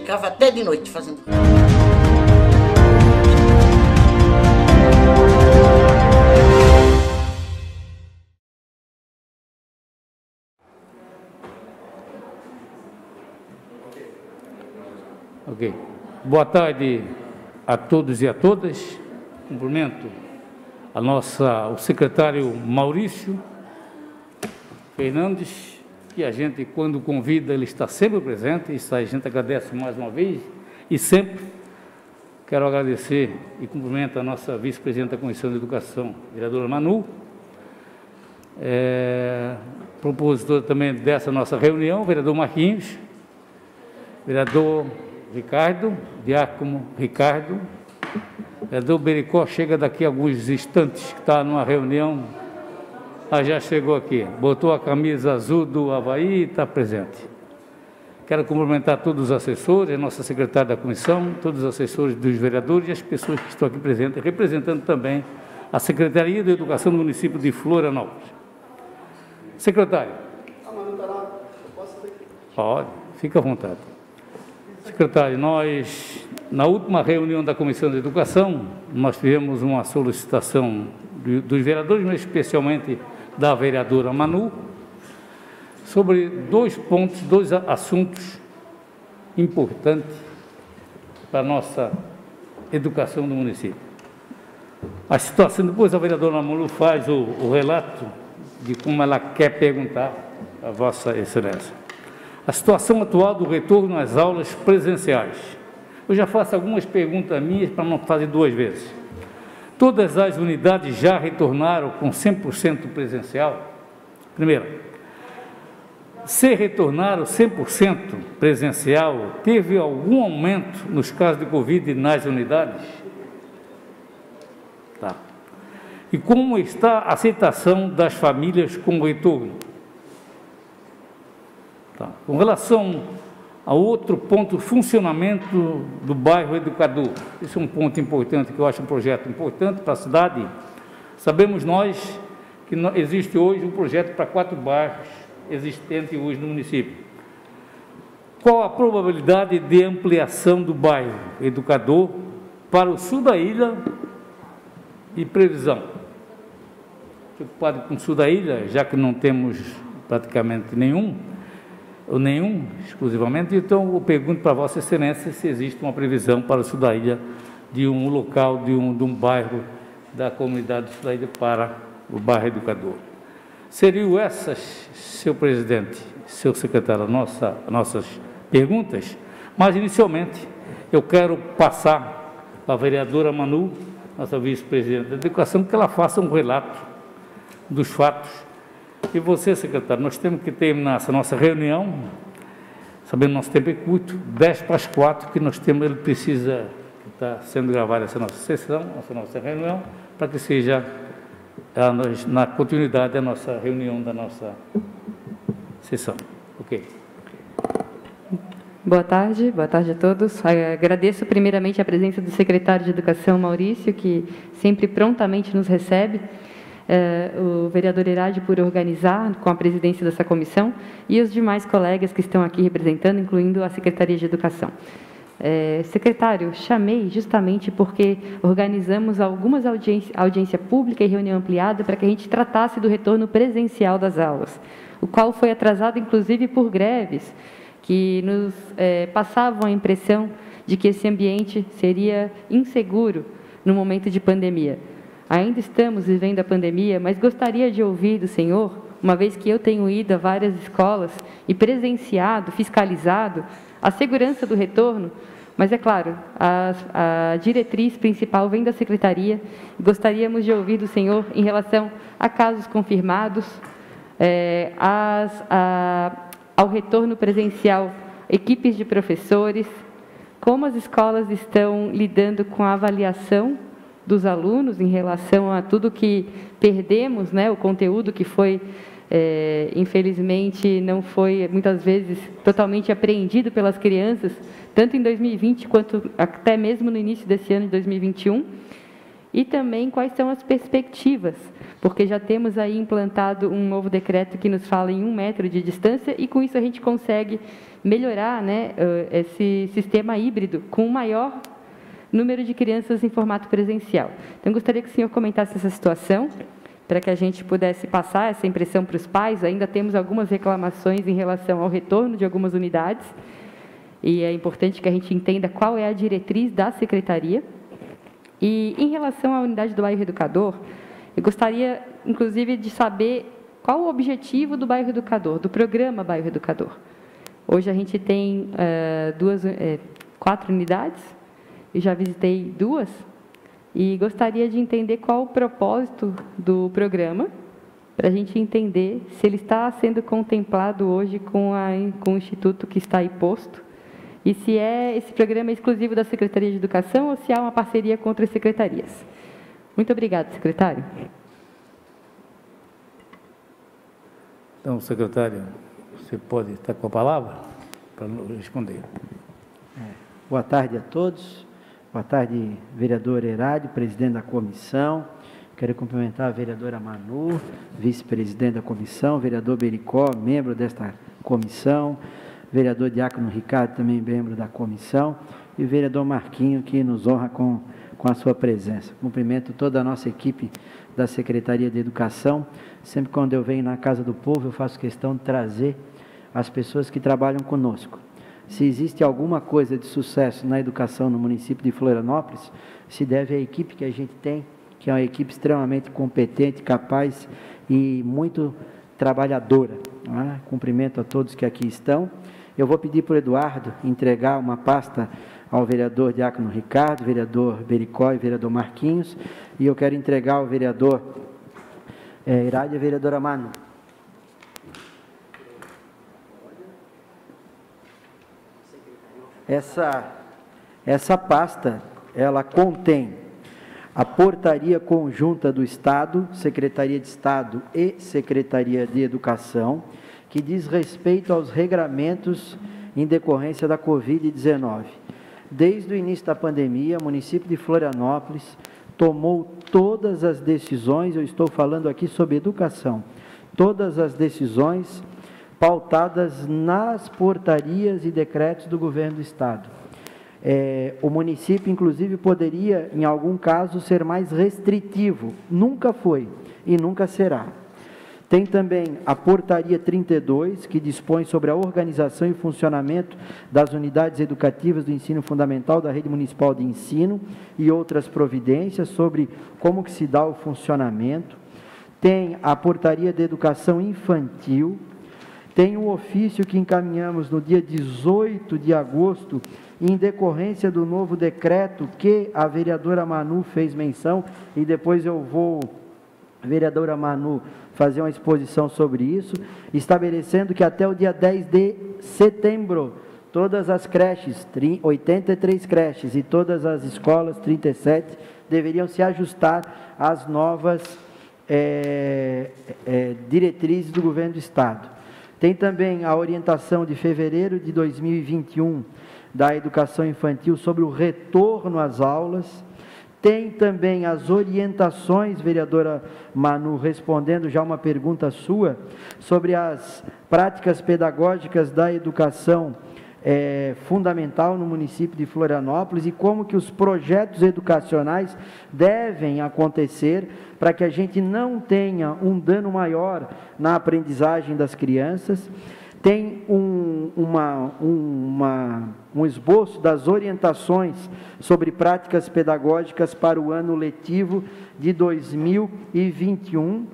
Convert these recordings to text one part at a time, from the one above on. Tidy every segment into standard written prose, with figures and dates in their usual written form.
ficava até de noite fazendo. Ok. Boa tarde a todos e a todas. Cumprimento o secretário Maurício Fernandes, que a gente, quando convida, ele está sempre presente. Isso a gente agradece mais uma vez e sempre. Quero agradecer e cumprimento a nossa vice-presidente da Comissão de Educação, vereadora Manu, propositor também dessa nossa reunião, vereador Marquinhos, vereador Ricardo, diácono Ricardo, vereador Bericó chega daqui a alguns instantes, que está numa reunião, já chegou aqui, botou a camisa azul do Avaí e está presente. Quero cumprimentar todos os assessores, a nossa secretária da comissão, todos os assessores dos vereadores e as pessoas que estão aqui presentes, representando também a Secretaria de Educação do município de Florianópolis. Secretário. Pode, fica à vontade. Secretário, nós, na última reunião da Comissão de Educação, nós tivemos uma solicitação dos vereadores, mas especialmente da vereadora Manu, sobre dois pontos, dois assuntos importantes para a nossa educação do município. A situação, depois a vereadora Manu faz o relato de como ela quer perguntar a Vossa Excelência. A situação atual do retorno às aulas presenciais. Eu já faço algumas perguntas minhas para não fazer duas vezes. Todas as unidades já retornaram com 100% presencial? Primeiro, se retornaram 100% presencial, teve algum aumento nos casos de Covid nas unidades? Tá. E como está a aceitação das famílias com o retorno? Tá. Com relação a outro ponto, funcionamento do bairro Educador. Esse é um ponto importante, que eu acho um projeto importante para a cidade. Sabemos nós que existe hoje um projeto para 4 bairros existentes hoje no município. Qual a probabilidade de ampliação do bairro Educador para o sul da ilha e previsão? Preocupado com o sul da ilha, já que não temos praticamente nenhum, exclusivamente, então eu pergunto para Vossa Excelência se existe uma previsão para o sul da ilha de um local, de um bairro da comunidade do sul da ilha para o bairro Educador. Seriam essas, seu presidente, seu secretário, nossas perguntas, mas inicialmente eu quero passar para a vereadora Manu, nossa vice-presidente da Educação, que ela faça um relato dos fatos. E você, secretário, nós temos que terminar essa nossa reunião, sabendo que nosso tempo é curto, 4:10, que nós temos, ele precisa, está sendo gravada essa nossa sessão, essa nossa reunião, para que seja na continuidade da nossa reunião, da nossa sessão. Ok. Boa tarde a todos. Agradeço primeiramente a presença do secretário de Educação, Maurício, que sempre prontamente nos recebe. O vereador Herade por organizar com a presidência dessa comissão e os demais colegas que estão aqui representando, incluindo a Secretaria de Educação. Secretário, chamei justamente porque organizamos algumas audiência pública e reunião ampliada para que a gente tratasse do retorno presencial das aulas, o qual foi atrasado, inclusive, por greves, que nos passavam a impressão de que esse ambiente seria inseguro no momento de pandemia. Ainda estamos vivendo a pandemia, mas gostaria de ouvir do senhor, uma vez que eu tenho ido a várias escolas e presenciado, fiscalizado a segurança do retorno, mas é claro, a diretriz principal vem da secretaria. Gostaríamos de ouvir do senhor em relação a casos confirmados, ao retorno presencial, equipes de professores, como as escolas estão lidando com a avaliação dos alunos em relação a tudo que perdemos, né, o conteúdo que foi, infelizmente, não foi, muitas vezes, totalmente apreendido pelas crianças, tanto em 2020 quanto até mesmo no início desse ano de 2021. e também quais são as perspectivas, porque já temos aí implantado um novo decreto que nos fala em 1 metro de distância, e com isso a gente consegue melhorar, né, esse sistema híbrido com maior número de crianças em formato presencial. Então, gostaria que o senhor comentasse essa situação, para que a gente pudesse passar essa impressão para os pais. Ainda temos algumas reclamações em relação ao retorno de algumas unidades, e é importante que a gente entenda qual é a diretriz da Secretaria. E, em relação à unidade do Bairro Educador, eu gostaria, inclusive, de saber qual o objetivo do Bairro Educador, do programa Bairro Educador. Hoje a gente tem 4 unidades, eu já visitei 2, e gostaria de entender qual o propósito do programa, para a gente entender se ele está sendo contemplado hoje com o instituto que está aí posto, e se esse programa é exclusivo da Secretaria de Educação ou se há uma parceria com outras secretarias. Muito obrigada, secretário. Então, secretário, você pode estar com a palavra para responder. Boa tarde a todos. Boa tarde, vereador Herádio, presidente da comissão. Quero cumprimentar a vereadora Manu, vice-presidente da comissão, vereador Bericó, membro desta comissão, vereador Diácono Ricardo, também membro da comissão, e o vereador Marquinho, que nos honra com a sua presença. Cumprimento toda a nossa equipe da Secretaria de Educação. Sempre quando eu venho na Casa do Povo, eu faço questão de trazer as pessoas que trabalham conosco. Se existe alguma coisa de sucesso na educação no município de Florianópolis, se deve à equipe que a gente tem, que é uma equipe extremamente competente, capaz e muito trabalhadora. Cumprimento a todos que aqui estão. Eu vou pedir para o Eduardo entregar uma pasta ao vereador Diácono Ricardo, vereador Bericó e vereador Marquinhos, e eu quero entregar ao vereador Herádio e a vereadora Manu. Essa pasta, ela contém a portaria conjunta do Estado, Secretaria de Estado e Secretaria de Educação, que diz respeito aos regramentos em decorrência da Covid-19. Desde o início da pandemia, o município de Florianópolis tomou todas as decisões, eu estou falando aqui sobre educação, todas as decisões pautadas nas portarias e decretos do governo do Estado. O município, inclusive, poderia, em algum caso, ser mais restritivo. Nunca foi e nunca será. Tem também a Portaria 32, que dispõe sobre a organização e funcionamento das unidades educativas do ensino fundamental da Rede Municipal de Ensino e outras providências sobre como que se dá o funcionamento. Tem a Portaria de Educação Infantil. Tem um ofício que encaminhamos no dia 18 de agosto, em decorrência do novo decreto que a vereadora Manu fez menção, e depois eu vou, vereadora Manu, fazer uma exposição sobre isso, estabelecendo que até o dia 10 de setembro, todas as creches, 83 creches, e todas as escolas, 37, deveriam se ajustar às novas diretrizes do governo do Estado. Tem também a orientação de fevereiro de 2021 da educação infantil sobre o retorno às aulas. Tem também as orientações, vereadora Manu, respondendo já uma pergunta sua, sobre as práticas pedagógicas da educação fundamental no município de Florianópolis e como que os projetos educacionais devem acontecer para que a gente não tenha um dano maior na aprendizagem das crianças. Tem um esboço das orientações sobre práticas pedagógicas para o ano letivo de 2021.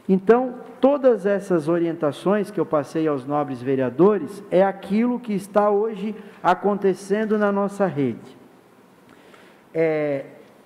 Então, todas essas orientações que eu passei aos nobres vereadores é aquilo que está hoje acontecendo na nossa rede.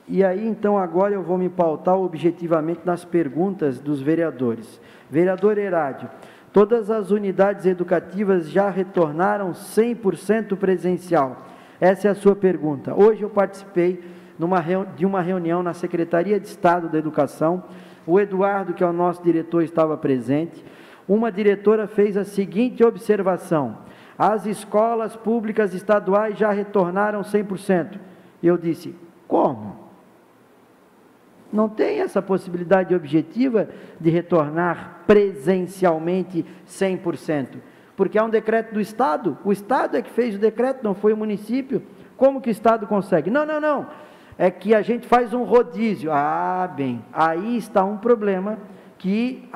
E aí, então, agora eu vou me pautar objetivamente nas perguntas dos vereadores. Vereador Herádio, todas as unidades educativas já retornaram 100% presencial? Essa é a sua pergunta. Hoje eu participei de uma reunião na Secretaria de Estado da Educação. O Eduardo, que é o nosso diretor, estava presente. Uma diretora fez a seguinte observação: as escolas públicas estaduais já retornaram 100%. Eu disse, como? Não tem essa possibilidade objetiva de retornar presencialmente 100%, porque há um decreto do Estado, o Estado é que fez o decreto, não foi o município. Como que o Estado consegue? Não, é que a gente faz um rodízio. Bem, aí está um problema que,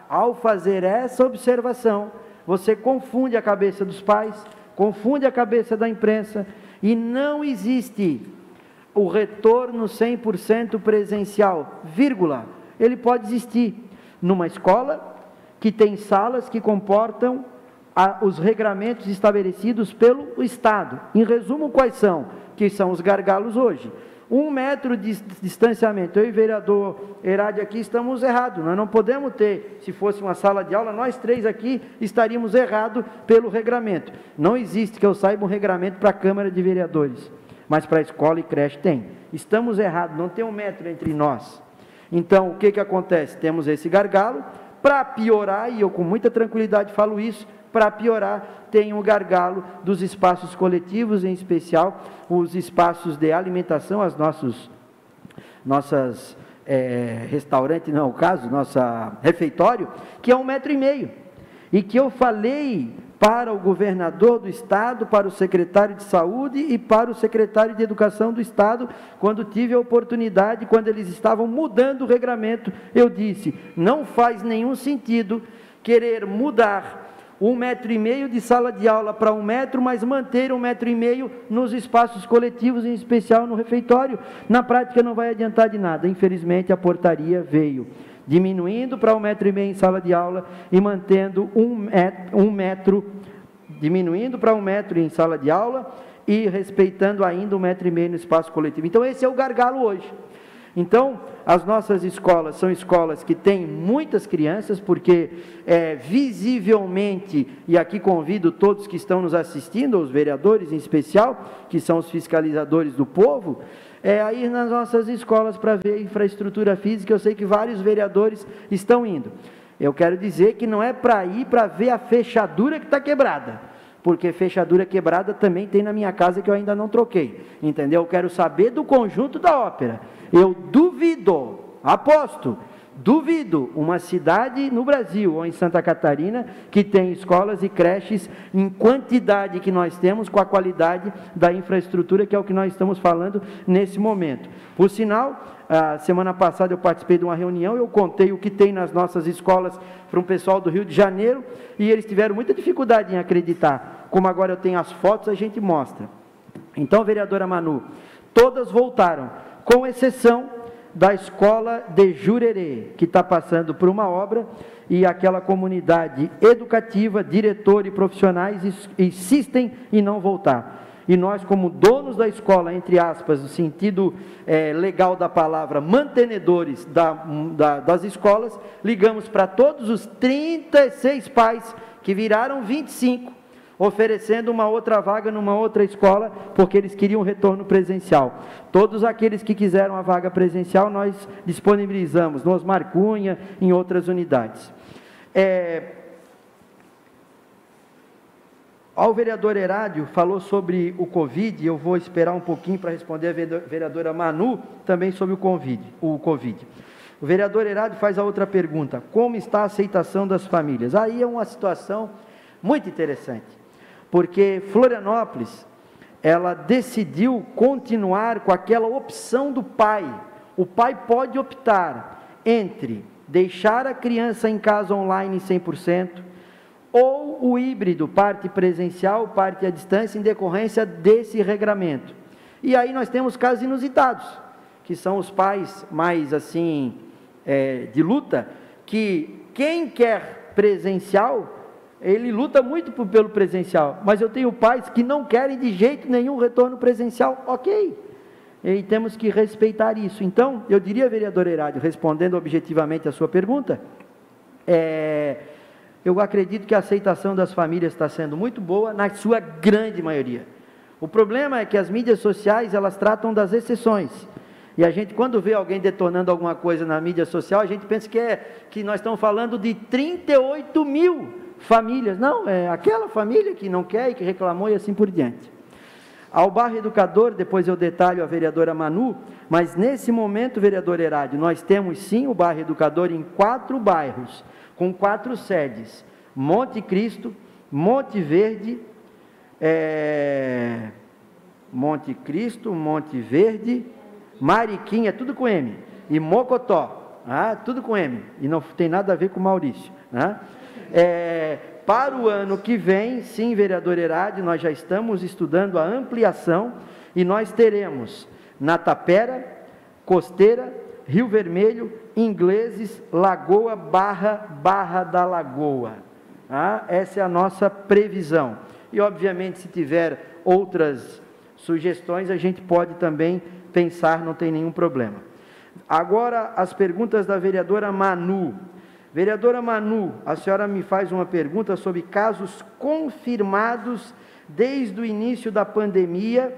ao fazer essa observação, você confunde a cabeça dos pais, confunde a cabeça da imprensa, e não existe o retorno 100% presencial, vírgula. Ele pode existir numa escola que tem salas que comportam os regramentos estabelecidos pelo Estado. Em resumo, quais são? Que são os gargalos hoje. 1 metro de distanciamento. Eu e o vereador Herade aqui estamos errados. Nós não podemos ter, se fosse uma sala de aula, nós 3 aqui estaríamos errados pelo regramento. Não existe, que eu saiba, um regramento para a Câmara de Vereadores, mas para a escola e creche tem. Estamos errados, não tem 1 metro entre nós. Então, o que acontece? Temos esse gargalo. Para piorar, e eu com muita tranquilidade falo isso, para piorar, tem o gargalo dos espaços coletivos, em especial os espaços de alimentação, as nossas restaurante, não é o caso, nossa refeitório, que é 1,5 metro, e que eu falei para o governador do Estado, para o secretário de Saúde e para o secretário de Educação do Estado, quando tive a oportunidade, quando eles estavam mudando o regramento, eu disse, não faz nenhum sentido querer mudar 1,5 metro de sala de aula para 1 metro, mas manter 1,5 metro nos espaços coletivos, em especial no refeitório. Na prática não vai adiantar de nada. Infelizmente a portaria veio diminuindo para 1,5 metro em sala de aula e mantendo 1 metro, diminuindo para 1 metro em sala de aula e respeitando ainda 1,5 metro no espaço coletivo. Então esse é o gargalo hoje. Então, as nossas escolas são escolas que têm muitas crianças, porque visivelmente, e aqui convido todos que estão nos assistindo, os vereadores em especial, que são os fiscalizadores do povo, a ir nas nossas escolas para ver a infraestrutura física. Eu sei que vários vereadores estão indo. Eu quero dizer que não é para ir para ver a fechadura que está quebrada, porque fechadura quebrada também tem na minha casa que eu ainda não troquei, entendeu? Eu quero saber do conjunto da ópera. Eu duvido, aposto, duvido uma cidade no Brasil ou em Santa Catarina que tem escolas e creches em quantidade que nós temos, com a qualidade da infraestrutura, que é o que nós estamos falando nesse momento. Por sinal, a semana passada eu participei de uma reunião, eu contei o que tem nas nossas escolas para um pessoal do Rio de Janeiro, e eles tiveram muita dificuldade em acreditar. Como agora eu tenho as fotos, a gente mostra. Então, vereadora Manu, todas voltaram, com exceção da escola de Jurerê, que está passando por uma obra, e aquela comunidade educativa, diretor e profissionais insistem em não voltar. E nós, como donos da escola, entre aspas, no sentido legal da palavra, mantenedores das escolas, ligamos para todos os 36 pais, que viraram 25, oferecendo uma outra vaga numa outra escola, porque eles queriam retorno presencial. Todos aqueles que quiseram a vaga presencial, nós disponibilizamos no Osmar Cunha, em outras unidades. O vereador Herádio falou sobre o Covid, eu vou esperar um pouquinho para responder a vereadora Manu, também sobre o Covid. O vereador Herádio faz a outra pergunta: como está a aceitação das famílias? Aí é uma situação muito interessante, porque Florianópolis, ela decidiu continuar com aquela opção do pai. O pai pode optar entre deixar a criança em casa online 100%, ou o híbrido, parte presencial, parte à distância, em decorrência desse regramento. E aí nós temos casos inusitados, que são os pais mais assim, de luta, que quem quer presencial, ele luta muito pelo presencial, mas eu tenho pais que não querem de jeito nenhum retorno presencial, ok, e temos que respeitar isso. Então, eu diria, vereador Herádio, respondendo objetivamente a sua pergunta, eu acredito que a aceitação das famílias está sendo muito boa, na sua grande maioria. O problema é que as mídias sociais, elas tratam das exceções, e a gente, quando vê alguém detonando alguma coisa na mídia social, a gente pensa que nós estamos falando de 38 mil famílias. Não, é aquela família que não quer e que reclamou e assim por diante. Ao bairro Educador, depois eu detalho a vereadora Manu, mas nesse momento, vereador Herádio, nós temos sim o bairro Educador em 4 bairros, com 4 sedes: Monte Cristo, Monte Verde, Monte Verde, Mariquinha, tudo com M, e Mocotó, tudo com M, e não tem nada a ver com Maurício, para o ano que vem, sim, vereador Herádio, nós já estamos estudando a ampliação, e nós teremos na Tapera, Costeira, Rio Vermelho, Ingleses, Lagoa, Barra da Lagoa. Essa é a nossa previsão. E, obviamente, se tiver outras sugestões, a gente pode também pensar, não tem nenhum problema. Agora, as perguntas da vereadora Manu. Vereadora Manu, a senhora me faz uma pergunta sobre casos confirmados desde o início da pandemia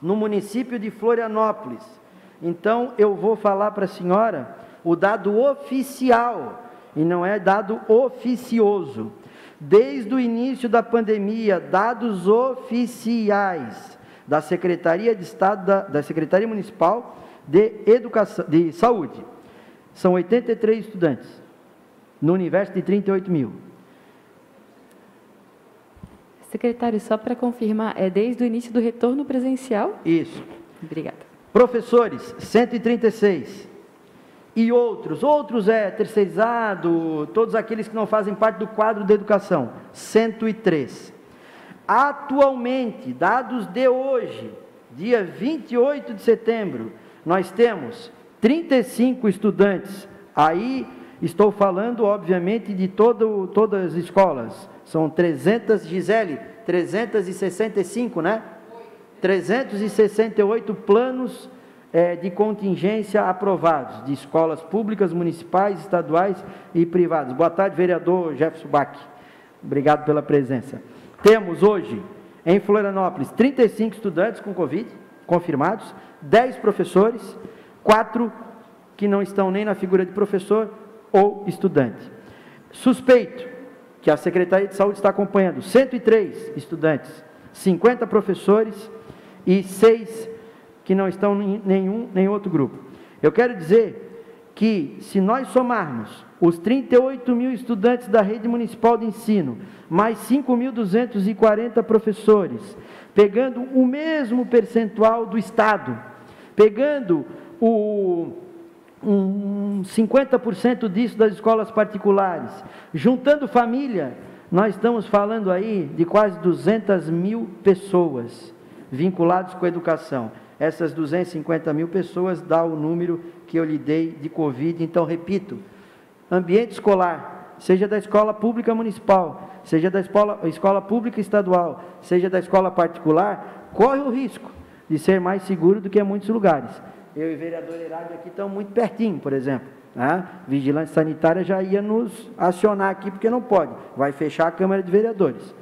no município de Florianópolis. Então, eu vou falar para a senhora o dado oficial, e não é dado oficioso. Desde o início da pandemia, dados oficiais da Secretaria de Estado, da Secretaria Municipal de Saúde. São 83 estudantes, no universo de 38 mil. Secretário, só para confirmar, é desde o início do retorno presencial? Isso. Obrigada. Professores, 136. E outros terceirizado, todos aqueles que não fazem parte do quadro de educação, 103. Atualmente, dados de hoje, dia 28 de setembro, nós temos 35 estudantes. Aí estou falando, obviamente, de todas as escolas. São 300, Gisele, 365, né? 368 planos de contingência aprovados, de escolas públicas, municipais, estaduais e privadas. Boa tarde, vereador Jefferson Bach. Obrigado pela presença. Temos hoje, em Florianópolis, 35 estudantes com Covid, confirmados, 10 professores, 4 que não estão nem na figura de professor ou estudante. Suspeito, que a Secretaria de Saúde está acompanhando, 103 estudantes, 50 professores e 6 que não estão em nem outro grupo. Eu quero dizer que, se nós somarmos os 38 mil estudantes da rede municipal de ensino, mais 5.240 professores, pegando o mesmo percentual do Estado, pegando 50% disso das escolas particulares, juntando família, nós estamos falando aí de quase 200 mil pessoas vinculadas com a educação. Essas 250 mil pessoas dá o número que eu lhe dei de Covid. Então, repito, ambiente escolar, seja da escola pública municipal, seja da escola pública estadual, seja da escola particular, corre o risco de ser mais seguro do que em muitos lugares. Eu e o vereador Herádio aqui estamos muito pertinho, por exemplo. Vigilância sanitária já ia nos acionar aqui, porque não pode. Vai fechar a Câmara de Vereadores.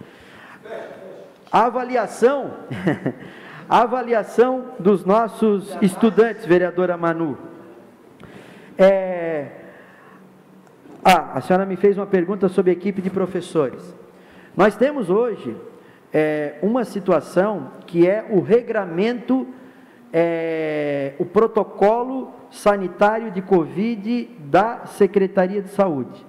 A avaliação dos nossos estudantes, vereadora Manu. A senhora me fez uma pergunta sobre a equipe de professores. Nós temos hoje uma situação que é o regramento, o protocolo sanitário de Covid da Secretaria de Saúde.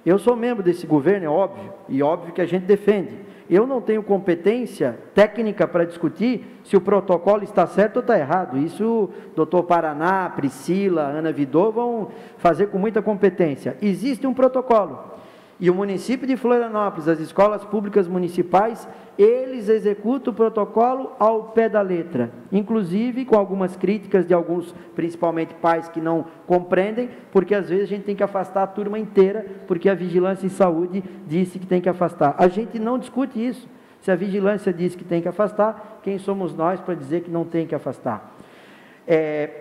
Eu sou membro desse governo, é óbvio, e óbvio que a gente defende. Eu não tenho competência técnica para discutir se o protocolo está certo ou está errado. Isso o doutor Paraná, Priscila, Ana Vidô vão fazer com muita competência. Existe um protocolo. E o município de Florianópolis, as escolas públicas municipais, eles executam o protocolo ao pé da letra, inclusive com algumas críticas de alguns, principalmente pais, que não compreendem, porque às vezes a gente tem que afastar a turma inteira, porque a vigilância em saúde disse que tem que afastar. A gente não discute isso. Se a vigilância diz que tem que afastar, quem somos nós para dizer que não tem que afastar?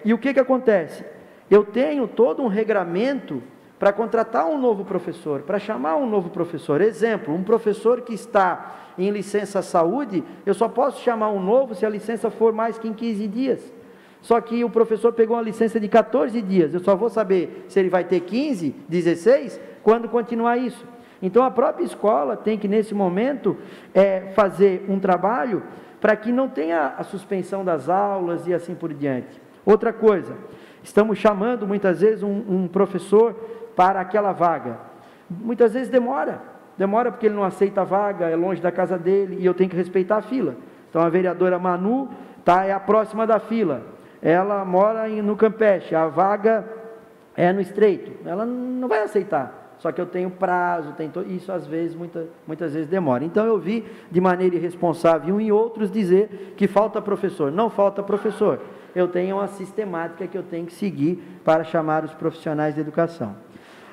E o que acontece? Eu tenho todo um regramento para contratar um novo professor, para chamar um novo professor. Exemplo, um professor que está em licença saúde, eu só posso chamar um novo se a licença for mais que em 15 dias. Só que o professor pegou uma licença de 14 dias, eu só vou saber se ele vai ter 15, 16, quando continuar isso. Então, a própria escola tem que, nesse momento, fazer um trabalho para que não tenha a suspensão das aulas e assim por diante. Outra coisa, estamos chamando muitas vezes um professor para aquela vaga. Muitas vezes demora porque ele não aceita a vaga, é longe da casa dele e eu tenho que respeitar a fila. Então, a vereadora Manu é a próxima da fila, ela mora no Campeche, a vaga é no Estreito, ela não vai aceitar. Só que eu tenho prazo, isso às vezes, muitas vezes demora. Então eu vi de maneira irresponsável em outros dizer que falta professor. Não falta professor. Eu tenho uma sistemática que eu tenho que seguir para chamar os profissionais de educação.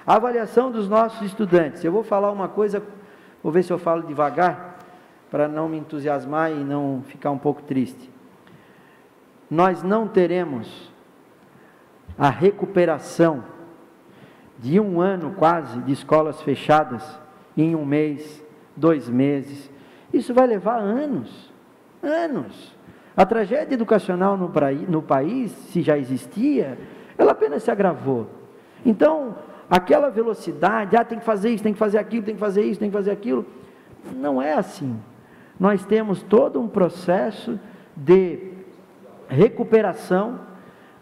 A avaliação dos nossos estudantes. Eu vou falar uma coisa, vou ver se eu falo devagar, para não me entusiasmar e não ficar um pouco triste. Nós não teremos a recuperação de 1 ano quase de escolas fechadas em 1 mês, 2 meses. Isso vai levar anos. A tragédia educacional no país, se já existia, ela apenas se agravou. Então, aquela velocidade, tem que fazer isso, tem que fazer aquilo, tem que fazer isso, tem que fazer aquilo, não é assim. Nós temos todo um processo de recuperação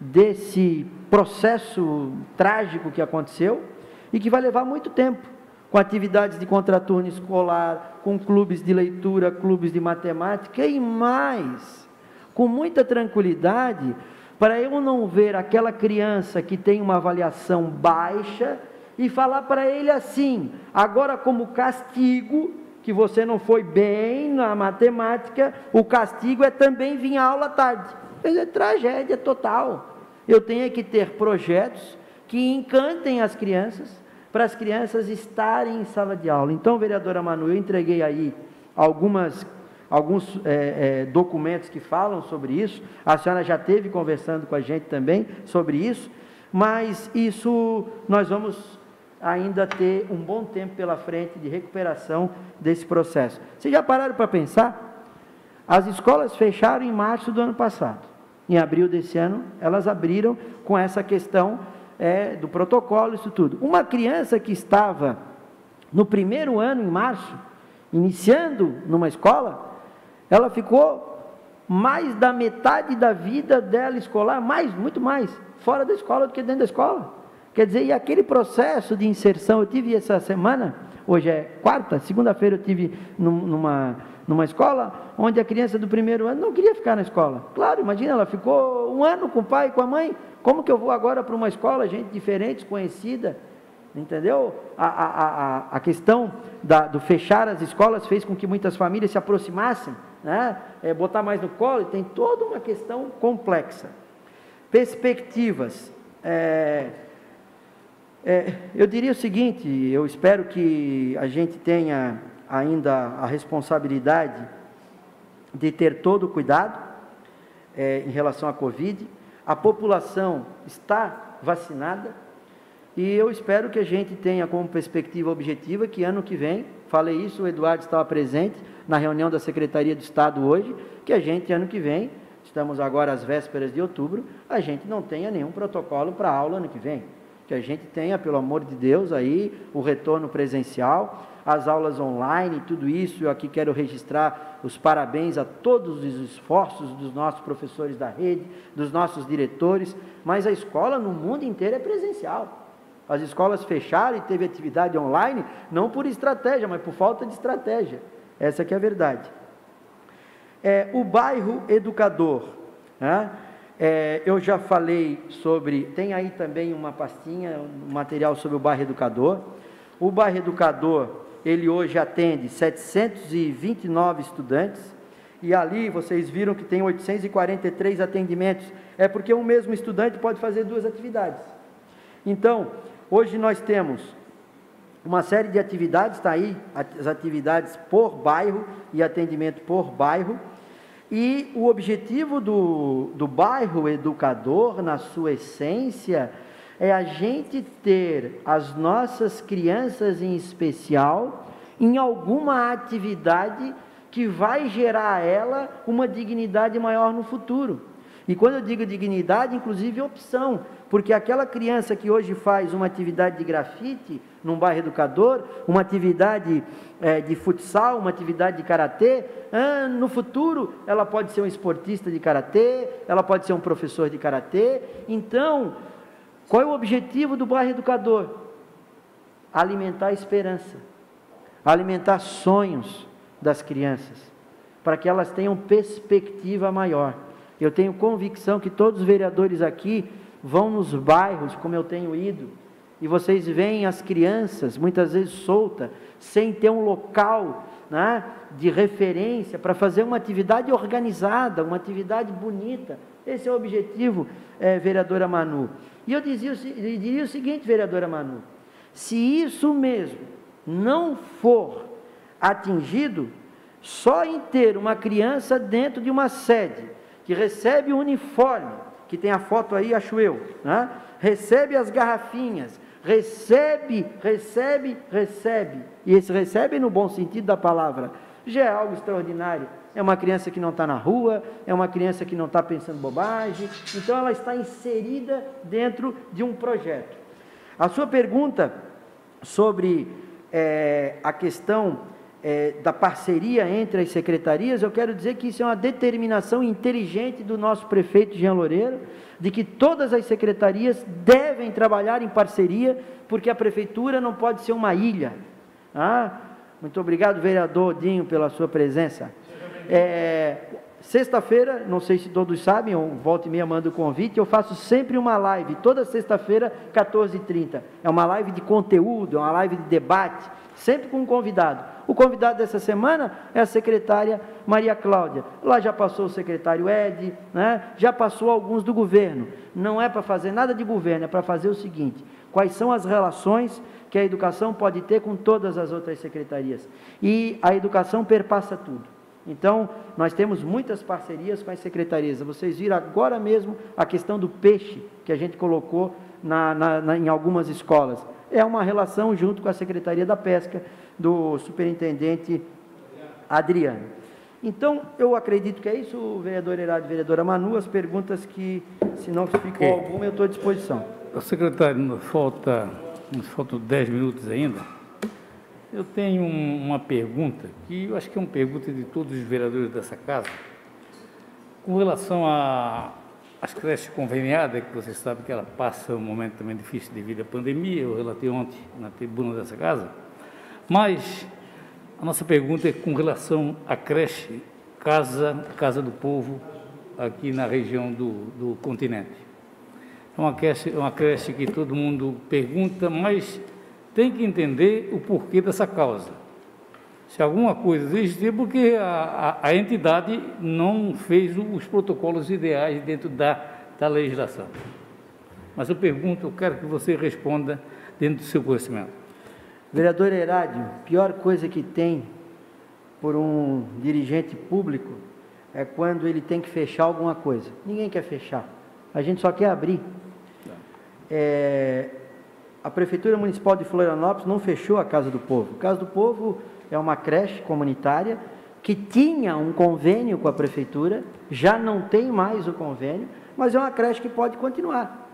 desse processo trágico que aconteceu e que vai levar muito tempo, com atividades de contraturno escolar, com clubes de leitura, clubes de matemática e mais, com muita tranquilidade, para eu não ver aquela criança que tem uma avaliação baixa e falar para ele assim, agora como castigo, que você não foi bem na matemática, o castigo é também vir à aula tarde. É tragédia total. Eu tenho que ter projetos que encantem as crianças, para as crianças estarem em sala de aula. Então, vereadora Manu, eu entreguei aí alguns documentos que falam sobre isso, a senhora já esteve conversando com a gente também sobre isso, mas isso nós vamos ainda ter um bom tempo pela frente de recuperação desse processo. Vocês já pararam para pensar? As escolas fecharam em março do ano passado. Em abril desse ano, elas abriram com essa questão do protocolo, isso tudo. Uma criança que estava no primeiro ano, em março, iniciando numa escola, ela ficou mais da metade da vida dela escolar, muito mais, fora da escola do que dentro da escola. Quer dizer, e aquele processo de inserção, eu tive essa semana, hoje é quarta, segunda-feira eu tive numa escola, onde a criança do primeiro ano não queria ficar na escola. Claro, imagina, ela ficou 1 ano com o pai e com a mãe, como que eu vou agora para uma escola, gente diferente, desconhecida, entendeu? A questão do fechar as escolas fez com que muitas famílias se aproximassem, né? Botar mais no colo, tem toda uma questão complexa. Perspectivas, eu diria o seguinte, eu espero que a gente tenha ainda a responsabilidade de ter todo o cuidado em relação à Covid. A população está vacinada e eu espero que a gente tenha como perspectiva objetiva que ano que vem, falei isso, o Eduardo estava presente na reunião da Secretaria de Estado hoje, que a gente ano que vem, estamos agora às vésperas de outubro, a gente não tenha nenhum protocolo para aula ano que vem, que a gente tenha, pelo amor de Deus, aí o retorno presencial, as aulas online, tudo isso. Eu aqui quero registrar os parabéns a todos os esforços dos nossos professores da rede, dos nossos diretores, mas a escola no mundo inteiro é presencial. As escolas fecharam e teve atividade online, não por estratégia, mas por falta de estratégia. Essa que é a verdade. O bairro educador, né? Eu já falei sobre, tem aí também uma pastinha, um material sobre o bairro educador. O bairro educador, ele hoje atende 729 estudantes, e ali vocês viram que tem 843 atendimentos, porque um mesmo estudante pode fazer 2 atividades. Então, hoje nós temos uma série de atividades, está aí, as atividades por bairro e atendimento por bairro, e o objetivo do bairro educador, na sua essência, é a gente ter as nossas crianças em especial em alguma atividade que vai gerar a ela uma dignidade maior no futuro. E quando eu digo dignidade, inclusive opção, porque aquela criança que hoje faz uma atividade de grafite num bairro educador, uma atividade de futsal, uma atividade de karatê, no futuro ela pode ser um esportista de karatê, ela pode ser um professor de karatê. Então, qual é o objetivo do bairro educador? Alimentar a esperança, alimentar sonhos das crianças, para que elas tenham perspectiva maior. Eu tenho convicção que todos os vereadores aqui vão nos bairros, como eu tenho ido, e vocês veem as crianças, muitas vezes soltas, sem ter um local, né, de referência, para fazer uma atividade organizada, uma atividade bonita. Esse é o objetivo, vereadora Manu. E eu diria o seguinte, vereadora Manu, se isso mesmo não for atingido, só em ter uma criança dentro de uma sede, que recebe o uniforme, que tem a foto aí, acho eu, né? Recebe as garrafinhas, recebe, e esse recebe no bom sentido da palavra, já é algo extraordinário. É uma criança que não está na rua, é uma criança que não está pensando bobagem, então ela está inserida dentro de um projeto. A sua pergunta sobre a questão da parceria entre as secretarias, eu quero dizer que isso é uma determinação inteligente do nosso prefeito Jean Loureiro, de que todas as secretarias devem trabalhar em parceria, porque a prefeitura não pode ser uma ilha. Muito obrigado, vereador Dinho, pela sua presença. Sexta-feira, não sei se todos sabem, eu volta e meia mando o convite, eu faço sempre uma live, toda sexta-feira, 14h30. É uma live de conteúdo, é uma live de debate, sempre com um convidado. O convidado dessa semana é a secretária Maria Cláudia. Lá já passou o secretário Ed, né? Já passou alguns do governo. Não é para fazer nada de governo, é para fazer o seguinte: quais são as relações que a educação pode ter com todas as outras secretarias? E a educação perpassa tudo. Então, nós temos muitas parcerias com as secretarias. Vocês viram agora mesmo a questão do peixe, que a gente colocou em algumas escolas. É uma relação junto com a Secretaria da Pesca, do superintendente Adriano. Então, eu acredito que é isso, vereador Herado e vereadora Manu. As perguntas que, se não ficou alguma, eu estou à disposição. Secretário, nos faltam 10 minutos ainda. Eu tenho uma pergunta, que eu acho que é uma pergunta de todos os vereadores dessa casa, com relação às creches conveniadas, que você sabe que ela passa um momento também difícil devido à pandemia. Eu relatei ontem na tribuna dessa casa, mas a nossa pergunta é com relação à creche Casa do Povo, aqui na região do continente. É uma creche que todo mundo pergunta, mas tem que entender o porquê dessa causa. Se alguma coisa existe, porque a entidade não fez os protocolos ideais dentro da legislação. Mas eu quero que você responda dentro do seu conhecimento. Vereador Herádio, pior coisa que tem por um dirigente público é quando ele tem que fechar alguma coisa. Ninguém quer fechar, a gente só quer abrir. A Prefeitura Municipal de Florianópolis não fechou a Casa do Povo. A Casa do Povo é uma creche comunitária que tinha um convênio com a Prefeitura, já não tem mais o convênio, mas é uma creche que pode continuar.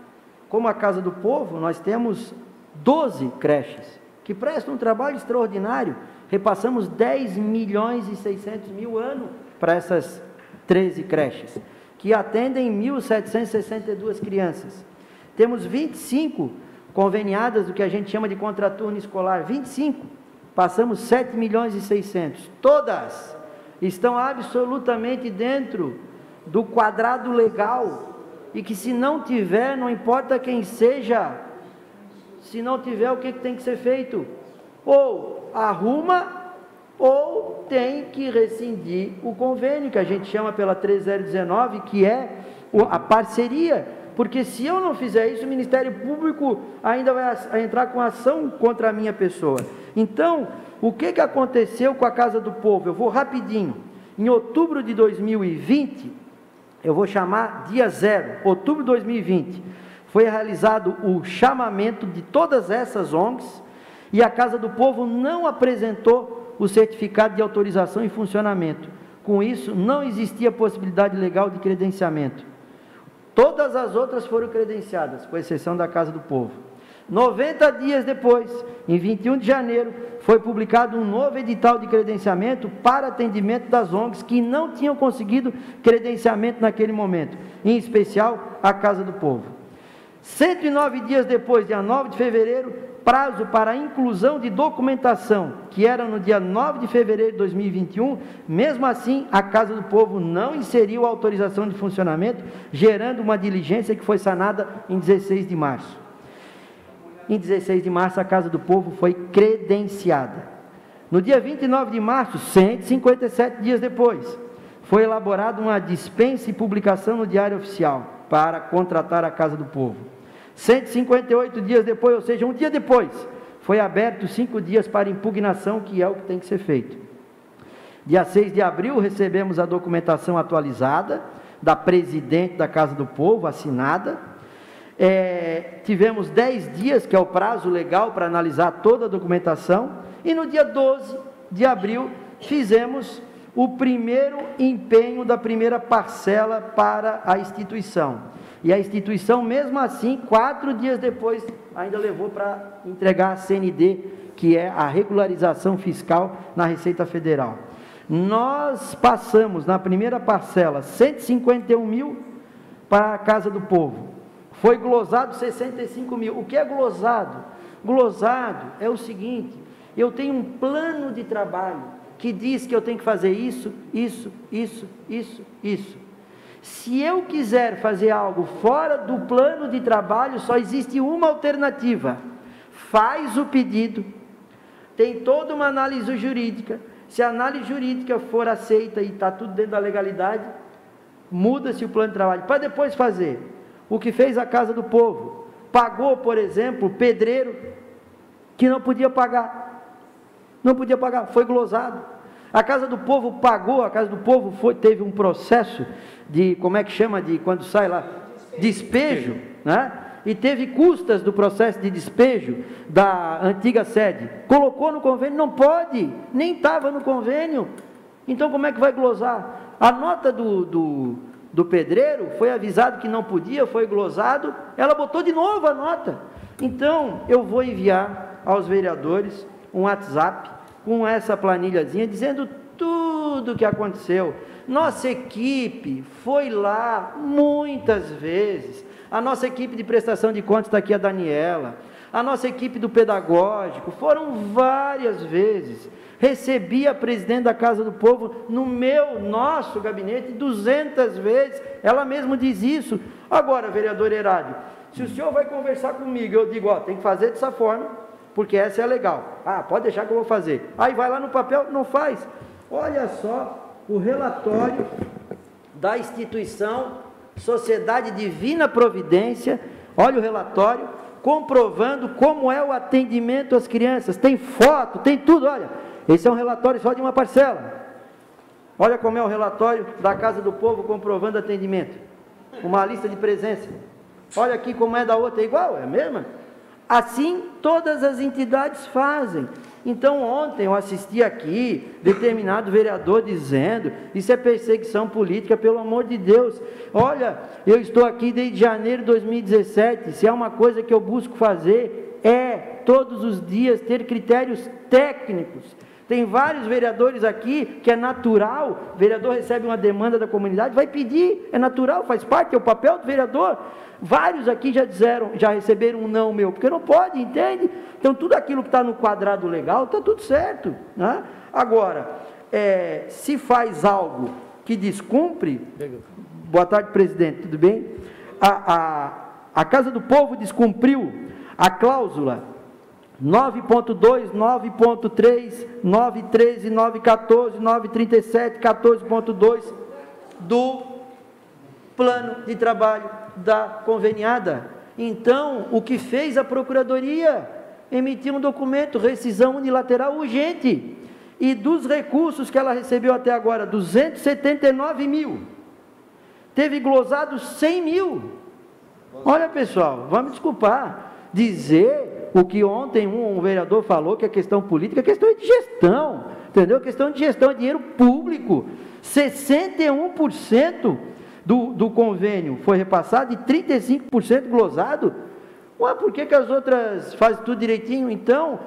Como a Casa do Povo, nós temos 12 creches que prestam um trabalho extraordinário. Repassamos 10.600.000 ano para essas 13 creches, que atendem 1.762 crianças. Temos 25 conveniadas do que a gente chama de contraturno escolar, 25, passamos 7.600.000, todas estão absolutamente dentro do quadrado legal, e que se não tiver, não importa quem seja, se não tiver, o que tem que ser feito? Ou arruma, ou tem que rescindir o convênio, que a gente chama pela 3019, que é a parceria. Porque se eu não fizer isso, o Ministério Público ainda vai entrar com ação contra a minha pessoa. Então, o que aconteceu com a Casa do Povo? Eu vou rapidinho. Em outubro de 2020, eu vou chamar dia 0, outubro de 2020, foi realizado o chamamento de todas essas ONGs, e a Casa do Povo não apresentou o certificado de autorização em funcionamento. Com isso, não existia possibilidade legal de credenciamento. Todas as outras foram credenciadas, com exceção da Casa do Povo. 90 dias depois, em 21 de janeiro, foi publicado um novo edital de credenciamento para atendimento das ONGs que não tinham conseguido credenciamento naquele momento, em especial a Casa do Povo. 109 dias depois, dia 9 de fevereiro, prazo para a inclusão de documentação, que era no dia 9 de fevereiro de 2021, mesmo assim, a Casa do Povo não inseriu a autorização de funcionamento, gerando uma diligência que foi sanada em 16 de março. Em 16 de março, a Casa do Povo foi credenciada. No dia 29 de março, 157 dias depois, foi elaborada uma dispensa e publicação no Diário Oficial para contratar a Casa do Povo. 158 dias depois, ou seja, um dia depois, foi aberto 5 dias para impugnação, que é o que tem que ser feito. Dia 6 de abril, recebemos a documentação atualizada da presidente da Casa do Povo, assinada. Tivemos 10 dias, que é o prazo legal para analisar toda a documentação, e no dia 12 de abril fizemos o primeiro empenho da primeira parcela para a instituição, e a instituição mesmo assim, 4 dias depois, ainda levou para entregar a CND, que é a regularização fiscal na Receita Federal. Nós passamos na primeira parcela 151 mil para a Casa do Povo. Foi glosado 65 mil. O que é glosado? Glosado é o seguinte: eu tenho um plano de trabalho que diz que eu tenho que fazer isso, isso, isso, isso, isso. Se eu quiser fazer algo fora do plano de trabalho, só existe uma alternativa: faz o pedido, tem toda uma análise jurídica. Se a análise jurídica for aceita e está tudo dentro da legalidade, muda-se o plano de trabalho, para depois fazer. O que fez a Casa do Povo? Pagou, por exemplo, pedreiro que não podia pagar. Não podia pagar, foi glosado. A Casa do Povo pagou, a Casa do Povo teve um processo de, como é que chama, de quando sai lá? Despejo, né? E teve custas do processo de despejo da antiga sede. Colocou no convênio, não pode, nem estava no convênio. Então como é que vai glosar? A nota do pedreiro, foi avisado que não podia, foi glosado, ela botou de novo a nota. Então, eu vou enviar aos vereadores um WhatsApp com essa planilhazinha, dizendo tudo o que aconteceu. Nossa equipe foi lá muitas vezes, a nossa equipe de prestação de contas, está aqui a Daniela, a nossa equipe do pedagógico, foram várias vezes. Recebi a presidente da Casa do Povo no nosso gabinete 200 vezes, ela mesma diz isso. Agora, vereador Herádio, se o senhor vai conversar comigo, eu digo, ó, tem que fazer dessa forma, porque essa é legal. Ah, pode deixar que eu vou fazer. Aí vai lá no papel, não faz. Olha só o relatório da instituição Sociedade Divina Providência, olha o relatório, comprovando como é o atendimento às crianças, tem foto, tem tudo, olha. Esse é um relatório só de uma parcela. Olha como é o relatório da Casa do Povo comprovando atendimento. Uma lista de presença. Olha aqui como é da outra, é igual, é a mesma. Assim, todas as entidades fazem. Então, ontem eu assisti aqui, determinado vereador dizendo, isso é perseguição política, pelo amor de Deus. Olha, eu estou aqui desde janeiro de 2017, se há uma coisa que eu busco fazer, é todos os dias ter critérios técnicos. Tem vários vereadores aqui que é natural, o vereador recebe uma demanda da comunidade, vai pedir, é natural, faz parte, é o papel do vereador. Vários aqui já receberam um não meu, porque não pode, entende? Então tudo aquilo que está no quadrado legal, está tudo certo, né? Agora, se faz algo que descumpre, boa tarde, presidente, tudo bem? A Casa do Povo descumpriu a cláusula 9.2, 9.3, 9.13, 9.14, 9.37, 14.2 do plano de trabalho da conveniada. Então, o que fez a Procuradoria? Emitiu um documento, rescisão unilateral urgente, e dos recursos que ela recebeu até agora, 279 mil, teve glosado 100 mil. Olha, pessoal, vamos desculpar, dizer o que ontem um vereador falou, que é questão política, é questão de gestão, entendeu? Questão de gestão, é dinheiro público. 61% do convênio foi repassado e 35% glosado. Ué, por que as outras fazem tudo direitinho? Então,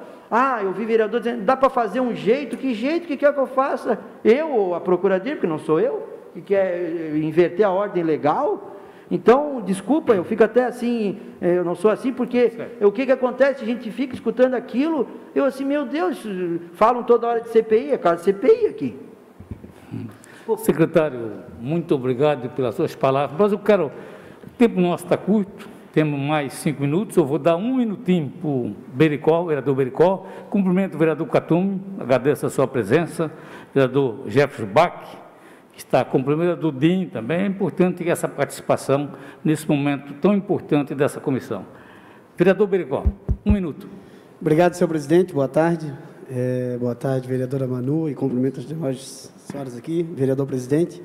eu vi vereador dizendo, dá para fazer um jeito, que jeito que quer que eu faça? Eu ou a procuradoria, porque não sou eu, que quer inverter a ordem legal? Então, desculpa, eu fico até assim, eu não sou assim, porque o que acontece? A gente fica escutando aquilo, eu assim, meu Deus, falam toda hora de CPI, é caso de CPI aqui. Secretário, muito obrigado pelas suas palavras, mas o tempo nosso está curto, temos mais 5 minutos, eu vou dar 1 minutinho para o Bericó, vereador Bericó, cumprimento o vereador Catume, agradeço a sua presença, vereador Jefferson Bach, que está cumprimentando o DIN também, é importante essa participação nesse momento tão importante dessa comissão. Vereador Bericó, 1 minuto. Obrigado, senhor presidente, boa tarde. Boa tarde, vereadora Manu, e cumprimento as demais senhoras aqui, vereador presidente.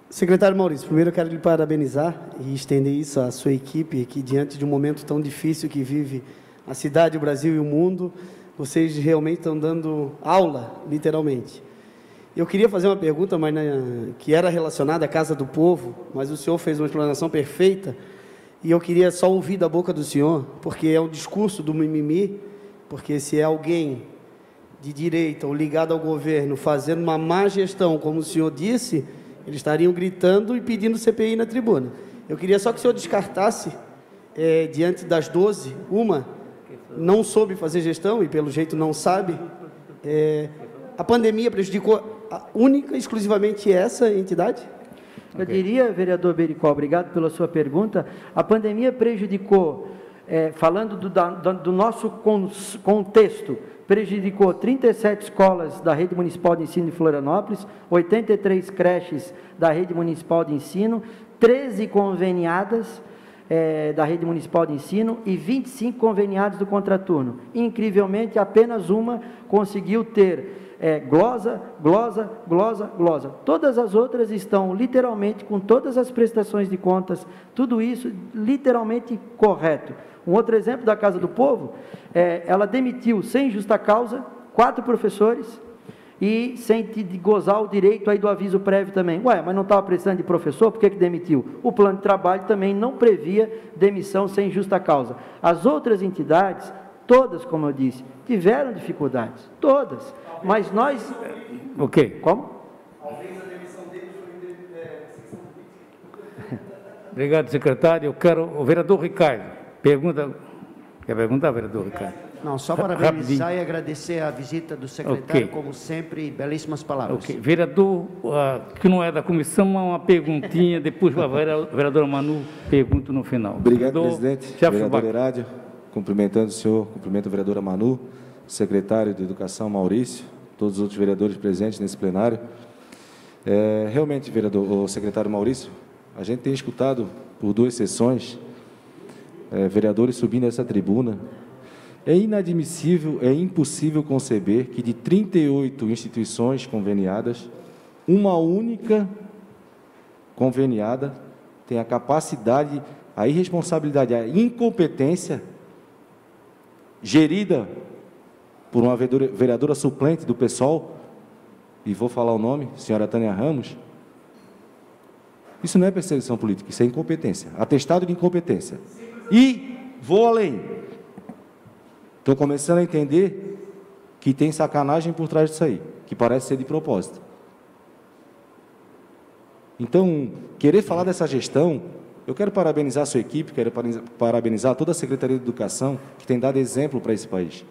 Secretário Maurício, primeiro eu quero lhe parabenizar e estender isso à sua equipe, que diante de um momento tão difícil que vive a cidade, o Brasil e o mundo, vocês realmente estão dando aula, literalmente. Eu queria fazer uma pergunta, mas que era relacionada à Casa do Povo, mas o senhor fez uma explanação perfeita, e eu queria só ouvir da boca do senhor, porque é um discurso do mimimi, porque se é alguém de direita ou ligado ao governo fazendo uma má gestão, como o senhor disse, eles estariam gritando e pedindo CPI na tribuna. Eu queria só que o senhor descartasse, diante das 12, uma não soube fazer gestão, e pelo jeito não sabe, a pandemia prejudicou única e exclusivamente essa entidade? Eu diria, vereador Bericó, obrigado pela sua pergunta, a pandemia prejudicou, falando do nosso contexto, prejudicou 37 escolas da Rede Municipal de Ensino de Florianópolis, 83 creches da Rede Municipal de Ensino, 13 conveniadas da Rede Municipal de Ensino e 25 conveniados do contraturno. Incrivelmente, apenas uma conseguiu ter glosa. Todas as outras estão literalmente com todas as prestações de contas, tudo isso literalmente correto. Um outro exemplo da Casa do Povo, ela demitiu sem justa causa 4 professores e sem gozar o direito aí do aviso prévio também. Ué, mas não estava precisando de professor, por que demitiu? O plano de trabalho também não previa demissão sem justa causa. As outras entidades, todas, como eu disse, tiveram dificuldades, todas, mas nós... Ok. Como? Talvez a demissão deles foi Obrigado, secretário. Eu quero... O vereador Ricardo. Pergunta, quer perguntar, vereador Ricardo? Não, só parabenizar e agradecer a visita do secretário, como sempre, belíssimas palavras. Ok, vereador, que não é da comissão, uma perguntinha, depois a vereadora Manu pergunta no final. Obrigado, vereador, presidente. Vereador Herádio, cumprimentando o senhor, cumprimento a vereadora Manu, secretário de Educação Maurício, todos os outros vereadores presentes nesse plenário. Realmente, o secretário Maurício, a gente tem escutado por 2 sessões vereadores subindo essa tribuna. É inadmissível, é impossível conceber que de 38 instituições conveniadas, uma única conveniada tem a capacidade, a irresponsabilidade, a incompetência gerida por uma vereadora suplente do PSOL, e vou falar o nome, senhora Tânia Ramos. Isso não é perseguição política, isso é incompetência, atestado de incompetência. E vou além. Estou começando a entender que tem sacanagem por trás disso aí, que parece ser de propósito. Então, querer falar dessa gestão, eu quero parabenizar a sua equipe, quero parabenizar toda a Secretaria de Educação, que tem dado exemplo para esse país.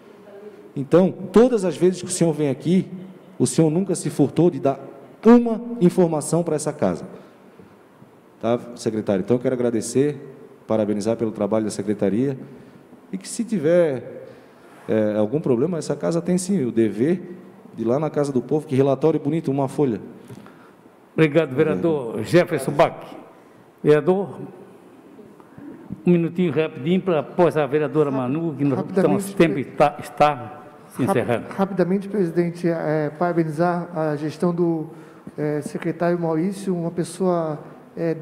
Então, todas as vezes que o senhor vem aqui, o senhor nunca se furtou de dar uma informação para essa casa. Tá, secretário? Então, eu quero agradecer, parabenizar pelo trabalho da Secretaria, e que se tiver algum problema, essa casa tem sim o dever de ir lá na Casa do Povo, que relatório bonito, uma folha. Obrigado, vereador Jefferson Bach. Vereador, 1 minutinho rapidinho, para após a vereadora Manu, que nosso tempo está se encerrando. Rapidamente, presidente, parabenizar a gestão do secretário Maurício, uma pessoa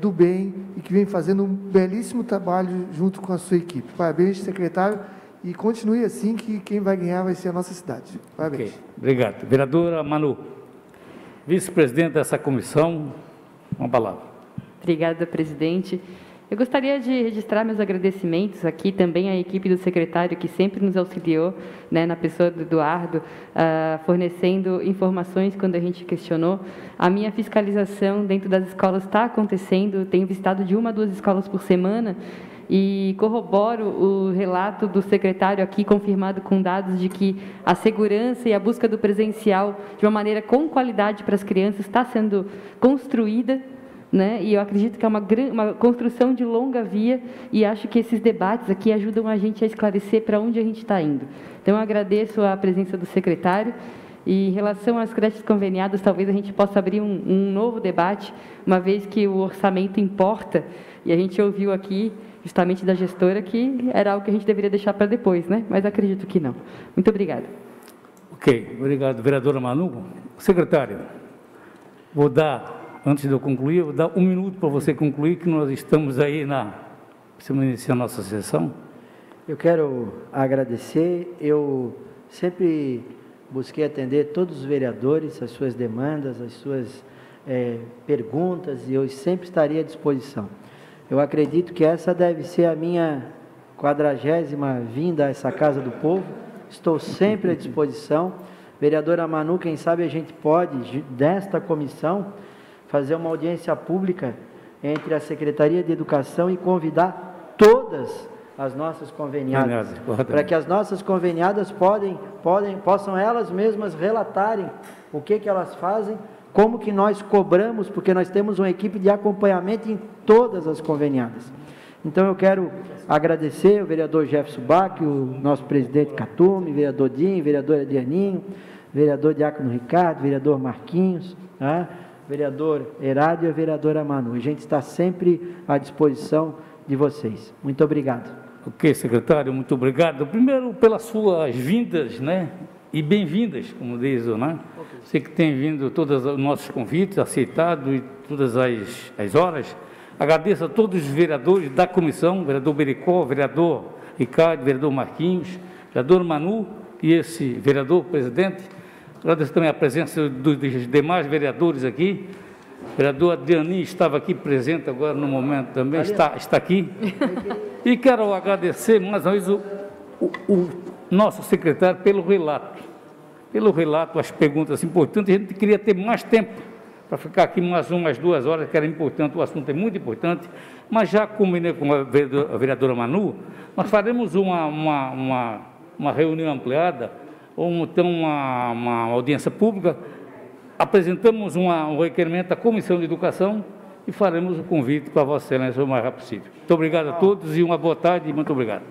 do bem e que vem fazendo um belíssimo trabalho junto com a sua equipe. Parabéns, secretário, e continue assim, que quem vai ganhar vai ser a nossa cidade. Parabéns. Okay. Obrigado. Vereadora Manu, vice-presidente dessa comissão, Uma palavra. Obrigada, presidente. Eu gostaria de registrar meus agradecimentos aqui também à equipe do secretário, que sempre nos auxiliou, né, na pessoa do Eduardo, fornecendo informações quando a gente questionou. A minha fiscalização dentro das escolas está acontecendo, tenho visitado de 1 a 2 escolas por semana, e corroboro o relato do secretário aqui, confirmado com dados de que a segurança e a busca do presencial, de uma maneira com qualidade para as crianças, está sendo construída, né? E eu acredito que é uma construção de longa via, e acho que esses debates aqui ajudam a gente a esclarecer para onde a gente está indo. Então, eu agradeço a presença do secretário. E em relação às creches conveniadas, talvez a gente possa abrir um novo debate, uma vez que o orçamento importa, e a gente ouviu aqui, justamente da gestora, que era algo que a gente deveria deixar para depois, né? Mas acredito que não. Muito obrigada. Ok, obrigado, vereadora Manu. Secretário, vou dar, antes de eu concluir, vou dar 1 minuto para você concluir, que nós estamos aí precisamos iniciar a nossa sessão. Eu quero agradecer, eu sempre busquei atender todos os vereadores, as suas demandas, as suas perguntas, e eu sempre estaria à disposição. Eu acredito que essa deve ser a minha 40ª vinda a essa Casa do Povo. Estou sempre à disposição. Vereadora Manu, quem sabe a gente pode, desta comissão, fazer uma audiência pública entre a Secretaria de Educação e convidar todas as nossas conveniadas, para que as nossas conveniadas possam elas mesmas relatarem o que elas fazem, como que nós cobramos, porque nós temos uma equipe de acompanhamento em todas as conveniadas. Então, eu quero agradecer o vereador Jefferson Bach, o nosso presidente Catume, vereador Dinho, vereador Adrianinho, vereador Diácono Ricardo, vereador Marquinhos, vereador Herádio e a vereadora Manu. A gente está sempre à disposição de vocês. Muito obrigado. Ok, secretário, muito obrigado. Primeiro, pelas suas vindas, né? E bem-vindas, como diz, né? Você que tem vindo todos os nossos convites, aceitado e todas as horas. Agradeço a todos os vereadores da comissão, vereador Bericó, vereador Ricardo, vereador Marquinhos, vereador Manu e esse vereador presidente. Agradeço também a presença dos demais vereadores aqui. O vereador Adrianinho estava aqui presente agora no momento também, está aqui. E quero agradecer mais uma vez o nosso secretário pelo relato, as perguntas importantes. A gente queria ter mais tempo para ficar aqui mais 1, mais 2 horas, que era importante, o assunto é muito importante, mas já combinei com a vereadora Manu, nós faremos uma reunião ampliada, ou então uma audiência pública, apresentamos um requerimento à Comissão de Educação e faremos o convite para Vossa Excelência o mais rápido possível. Muito obrigado a todos e uma boa tarde e muito obrigado.